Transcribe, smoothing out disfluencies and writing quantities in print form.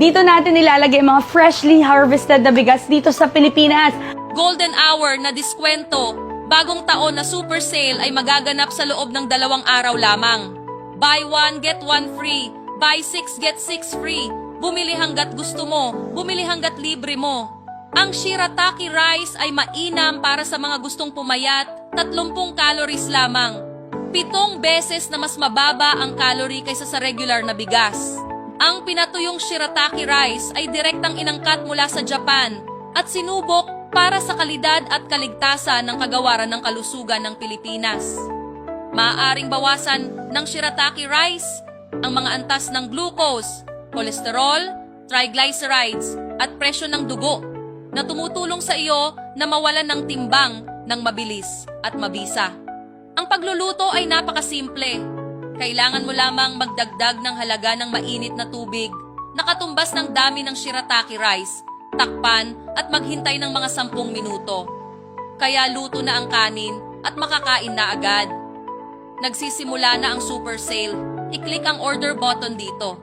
Dito natin ilalagay mga freshly harvested na bigas dito sa Pilipinas. Golden hour na diskwento, bagong taon na super sale ay magaganap sa loob ng 2 araw lamang. Buy 1, get 1 free. Buy 6, get 6 free. Bumili hanggat gusto mo, bumili hanggat libre mo. Ang shirataki rice ay mainam para sa mga gustong pumayat, 30 calories lamang. 7 beses na mas mababa ang calorie kaysa sa regular na bigas. Ang pinatuyong shirataki rice ay direktang inangkat mula sa Japan at sinubok para sa kalidad at kaligtasan ng kagawaran ng kalusugan ng Pilipinas. Maaaring bawasan ng shirataki rice ang mga antas ng glucose, kolesterol, triglycerides at presyo ng dugo na tumutulong sa iyo na mawalan ng timbang ng mabilis at mabisa. Ang pagluluto ay napakasimple. Kailangan mo lamang magdagdag ng halaga ng mainit na tubig na katumbas ng dami ng shirataki rice, takpan at maghintay ng mga 10 minuto. Kaya luto na ang kanin at makakain na agad. Nagsisimula na ang super sale. I-click ang order button dito.